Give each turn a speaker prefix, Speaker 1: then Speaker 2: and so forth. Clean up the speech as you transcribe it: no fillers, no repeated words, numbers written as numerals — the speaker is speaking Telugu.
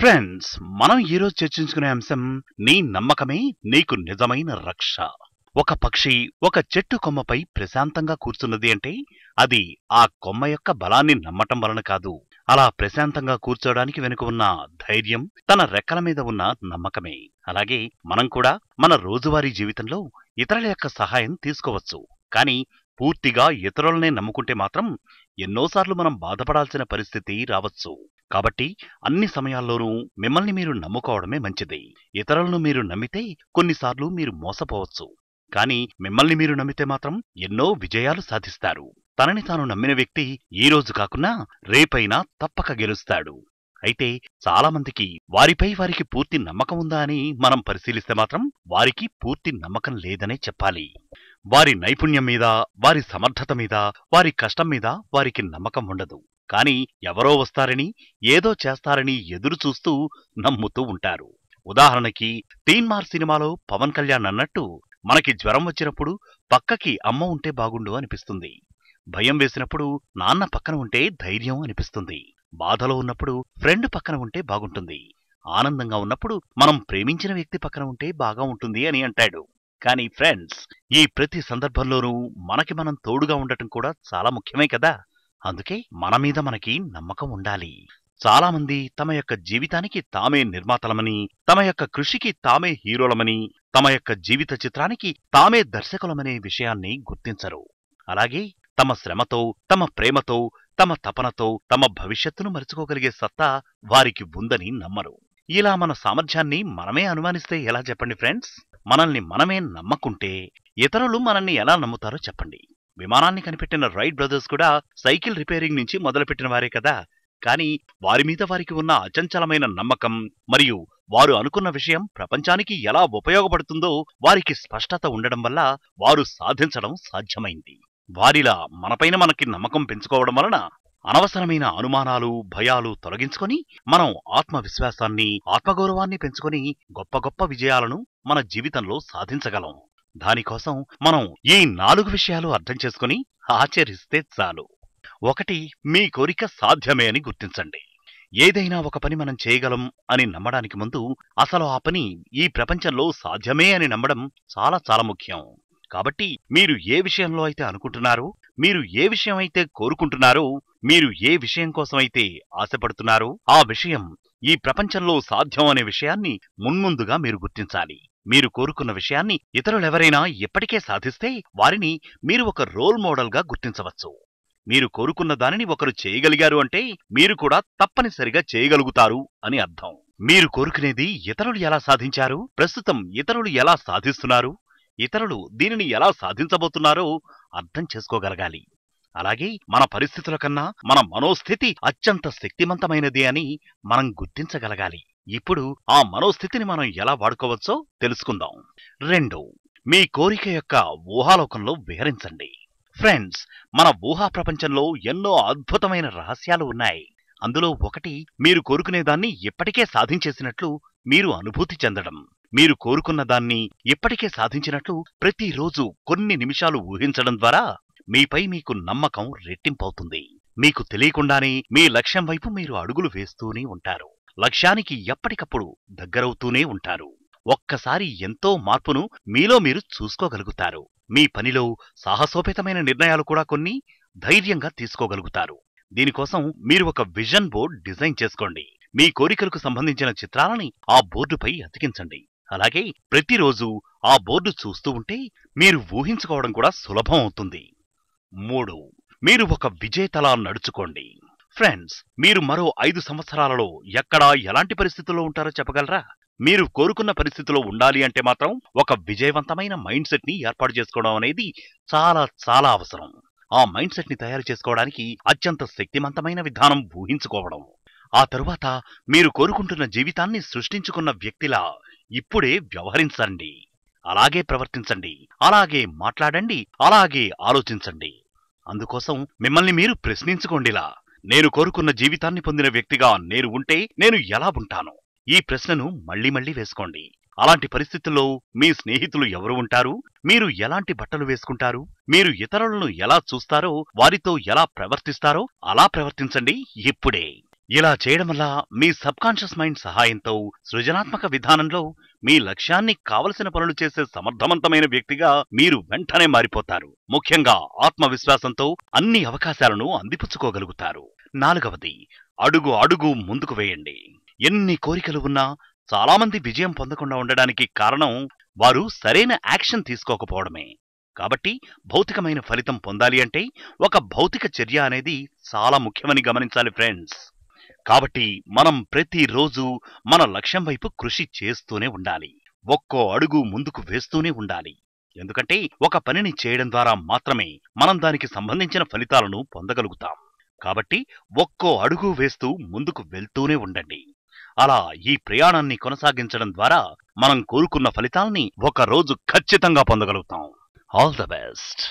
Speaker 1: ఫ్రెండ్స్, మనం ఈరోజు చర్చించుకునే అంశం నీ నమ్మకమే నీకు నిజమైన రక్ష. ఒక పక్షి ఒక చెట్టు కొమ్మపై ప్రశాంతంగా కూర్చున్నది అంటే అది ఆ కొమ్మ యొక్క బలాన్ని నమ్మటం వలన కాదు. అలా ప్రశాంతంగా కూర్చోడానికి వెనుక ఉన్న ధైర్యం తన రెక్కల మీద ఉన్న నమ్మకమే. అలాగే మనం కూడా మన రోజువారీ జీవితంలో ఇతరుల యొక్క సహాయం తీసుకోవచ్చు. కానీ పూర్తిగా ఇతరులనే నమ్ముకుంటే మాత్రం ఎన్నోసార్లు మనం బాధపడాల్సిన పరిస్థితి రావచ్చు. కాబట్టి అన్ని సమయాల్లోనూ మిమ్మల్ని మీరు నమ్ముకోవడమే మంచిది. ఇతరులను మీరు నమ్మితే కొన్నిసార్లు మీరు మోసపోవచ్చు. కానీ మిమ్మల్ని మీరు నమ్మితే మాత్రం ఎన్నో విజయాలు సాధిస్తారు. తనని తాను నమ్మిన వ్యక్తి ఈ రోజు కాకున్నా రేపైనా తప్పక గెలుస్తాడు. అయితే చాలా మందికి వారికి పూర్తి నమ్మకం ఉందా అని మనం పరిశీలిస్తే మాత్రం వారికి పూర్తి నమ్మకం లేదనే చెప్పాలి. వారి నైపుణ్యం మీద, వారి సమర్థత మీద, వారి కష్టం మీద వారికి నమ్మకం ఉండదు. కానీ ఎవరో వస్తారని, ఏదో చేస్తారని ఎదురు చూస్తూ నమ్ముతూ ఉంటారు. ఉదాహరణకి తీన్మార్ సినిమాలో పవన్ కళ్యాణ్ అన్నట్టు మనకి జ్వరం వచ్చినప్పుడు పక్కకి అమ్మ ఉంటే బాగుండు అనిపిస్తుంది. భయం వేసినప్పుడు నాన్న పక్కన ఉంటే ధైర్యం అనిపిస్తుంది. బాధలో ఉన్నప్పుడు ఫ్రెండ్ పక్కన ఉంటే బాగుంటుంది. ఆనందంగా ఉన్నప్పుడు మనం ప్రేమించిన వ్యక్తి పక్కన ఉంటే బాగా ఉంటుంది అని అంటాడు. కానీ ఫ్రెండ్స్, ఈ ప్రతి సందర్భంలోనూ మనకి మనం తోడుగా ఉండటం కూడా చాలా ముఖ్యమే కదా. అందుకే మన మీద మనకి నమ్మకం ఉండాలి. చాలా మంది తమ యొక్క జీవితానికి తామే నిర్మాతలమని, తమ యొక్క కృషికి తామే హీరోలమని, తమ యొక్క జీవిత చిత్రానికి తామే దర్శకులమనే విషయాన్ని గుర్తించరు. అలాగే తమ శ్రమతో, తమ ప్రేమతో, తమ తపనతో తమ భవిష్యత్తును మలుచుకోగలిగే సత్తా వారికి ఉందని నమ్మరు. ఇలా మన సామర్థ్యాన్ని మనమే అనుమానిస్తే ఎలా చెప్పండి ఫ్రెండ్స్? మనల్ని మనమే నమ్మకుంటే ఇతరులు మనల్ని ఎలా నమ్ముతారో చెప్పండి. విమానాన్ని కనిపెట్టిన రైట్ బ్రదర్స్ కూడా సైకిల్ రిపేరింగ్ నుంచి మొదలుపెట్టిన వారే కదా. కానీ వారి మీద వారికి ఉన్న అచంచలమైన నమ్మకం మరియు వారు అనుకున్న విషయం ప్రపంచానికి ఎలా ఉపయోగపడుతుందో వారికి స్పష్టత ఉండడం వల్ల వారు సాధించడం సాధ్యమైంది. వారిలా మనపైన మనకి నమ్మకం పెంచుకోవడం వలన అనవసరమైన అనుమానాలు, భయాలు తొలగించుకొని మనం ఆత్మవిశ్వాసాన్ని, ఆత్మగౌరవాన్ని పెంచుకొని గొప్ప గొప్ప విజయాలను మన జీవితంలో సాధించగలం. దానికోసం మనం ఈ 4 విషయాలు అర్థం చేసుకుని ఆచరిస్తే చాలు. 1. మీ కోరిక సాధ్యమే అని గుర్తించండి. ఏదైనా ఒక పని మనం చేయగలం అని నమ్మడానికి ముందు అసలు ఆ పని ఈ ప్రపంచంలో సాధ్యమే అని నమ్మడం చాలా చాలా ముఖ్యం. కాబట్టి మీరు ఏ విషయంలో అయితే అనుకుంటున్నారో, మీరు ఏ విషయం అయితే కోరుకుంటున్నారో, మీరు ఏ విషయం కోసమైతే ఆశపడుతున్నారో ఆ విషయం ఈ ప్రపంచంలో సాధ్యం అనే విషయాన్ని మున్ముందుగా మీరు గుర్తించాలి. మీరు కోరుకున్న విషయాన్ని ఇతరులెవరైనా ఇప్పటికే సాధిస్తే వారిని మీరు ఒక రోల్ మోడల్గా గుర్తించవచ్చు. మీరు కోరుకున్న దానిని ఒకరు చేయగలిగారు అంటే మీరు కూడా తప్పనిసరిగా చేయగలుగుతారు అని అర్థం. మీరు కోరుకునేది ఇతరులు ఎలా సాధించారు, ప్రస్తుతం ఇతరులు ఎలా సాధిస్తున్నారు, ఇతరులు దీనిని ఎలా సాధించబోతున్నారో అర్థం చేసుకోగలగాలి. అలాగే మన పరిస్థితుల కన్నా మన మనోస్థితి అత్యంత శక్తివంతమైనది అని మనం గుర్తించగలగాలి. ఇప్పుడు ఆ మనోస్థితిని మనం ఎలా వాడుకోవచ్చో తెలుసుకుందాం. 2. మీ కోరిక యొక్క ఊహాలోకంలో విహరించండి. ఫ్రెండ్స్, మన ఊహా ప్రపంచంలో ఎన్నో అద్భుతమైన రహస్యాలు ఉన్నాయి. అందులో ఒకటి మీరు కోరుకునేదాన్ని ఇప్పటికే సాధించేసినట్లు మీరు అనుభూతి చెందడం. మీరు కోరుకున్న దాన్ని ఇప్పటికే సాధించినట్లు ప్రతిరోజు కొన్ని నిమిషాలు ఊహించడం ద్వారా మీపై మీకు నమ్మకం రెట్టింపవుతుంది. మీకు తెలియకుండానే మీ లక్ష్యం వైపు మీరు అడుగులు వేస్తూనే ఉంటారు. లక్ష్యానికి ఎప్పటికప్పుడు దగ్గరవుతూనే ఉంటారు. ఒక్కసారి ఎంతో మార్పును మీలో మీరు చూసుకోగలుగుతారు. మీ పనిలో సాహసోపేతమైన నిర్ణయాలు కూడా కొన్ని ధైర్యంగా తీసుకోగలుగుతారు. దీనికోసం మీరు ఒక విజన్ బోర్డ్ డిజైన్ చేసుకోండి. మీ కోరికలకు సంబంధించిన చిత్రాలని ఆ బోర్డుపై అతికించండి. అలాగే ప్రతిరోజు ఆ బోర్డు చూస్తూ ఉంటే మీరు ఊహించుకోవడం కూడా సులభం అవుతుంది. 3. మీరు ఒక విజేతలా నడుచుకోండి. ఫ్రెండ్స్, మీరు మరో 5 సంవత్సరాలలో ఎక్కడా ఎలాంటి పరిస్థితుల్లో ఉంటారో చెప్పగలరా? మీరు కోరుకున్న పరిస్థితిలో ఉండాలి అంటే మాత్రం ఒక విజయవంతమైన మైండ్ సెట్ ని ఏర్పాటు చేసుకోవడం అనేది చాలా చాలా అవసరం. ఆ మైండ్ సెట్ ని తయారు చేసుకోవడానికి అత్యంత శక్తివంతమైన విధానం ఊహించుకోవడం. ఆ తరువాత మీరు కోరుకుంటున్న జీవితాన్ని సృష్టించుకున్న వ్యక్తిలా ఇప్పుడే వ్యవహరించండి. అలాగే ప్రవర్తించండి, అలాగే మాట్లాడండి, అలాగే ఆలోచించండి. అందుకోసం మిమ్మల్ని మీరు ప్రశ్నించుకోండిలా, నేను కోరుకున్న జీవితాన్ని పొందిన వ్యక్తిగా నేను ఉంటే నేను ఎలా ఉంటాను? ఈ ప్రశ్నను మళ్లీ మళ్లీ వేసుకోండి. అలాంటి పరిస్థితుల్లో మీ స్నేహితులు ఎవరు ఉంటారు? మీరు ఎలాంటి బట్టలు వేసుకుంటారు? మీరు ఇతరులను ఎలా చూస్తారో, వారితో ఎలా ప్రవర్తిస్తారో అలా ప్రవర్తించండి ఇప్పుడే. ఇలా చేయడం వల్ల మీ సబ్కాన్షియస్ మైండ్ సహాయంతో సృజనాత్మక విధానంలో మీ లక్ష్యాన్ని కావలసిన పనులు చేసే సమర్థవంతమైన వ్యక్తిగా మీరు వెంటనే మారిపోతారు. ముఖ్యంగా ఆత్మవిశ్వాసంతో అన్ని అవకాశాలను అందిపుచ్చుకోగలుగుతారు. 4వది, అడుగు అడుగు ముందుకు వేయండి. ఎన్ని కోరికలు ఉన్నా చాలా మంది విజయం పొందకుండా ఉండడానికి కారణం వారు సరైన యాక్షన్ తీసుకోకపోవడమే. కాబట్టి భౌతికమైన ఫలితం పొందాలి అంటే ఒక భౌతిక చర్య అనేది చాలా ముఖ్యమని గమనించాలి ఫ్రెండ్స్. కాబట్టి మనం ప్రతిరోజు మన లక్ష్యం వైపు కృషి చేస్తూనే ఉండాలి. ఒక్కో అడుగు ముందుకు వేస్తూనే ఉండాలి. ఎందుకంటే ఒక పనిని చేయడం ద్వారా మాత్రమే మనం దానికి సంబంధించిన ఫలితాలను పొందగలుగుతాం. కాబట్టి ఒక్కో అడుగు వేస్తూ ముందుకు వెళ్తూనే ఉండండి. అలా ఈ ప్రయాణాన్ని కొనసాగించడం ద్వారా మనం కోరుకున్న ఫలితాల్ని ఒక రోజు ఖచ్చితంగా పొందగలుగుతాం. All the best.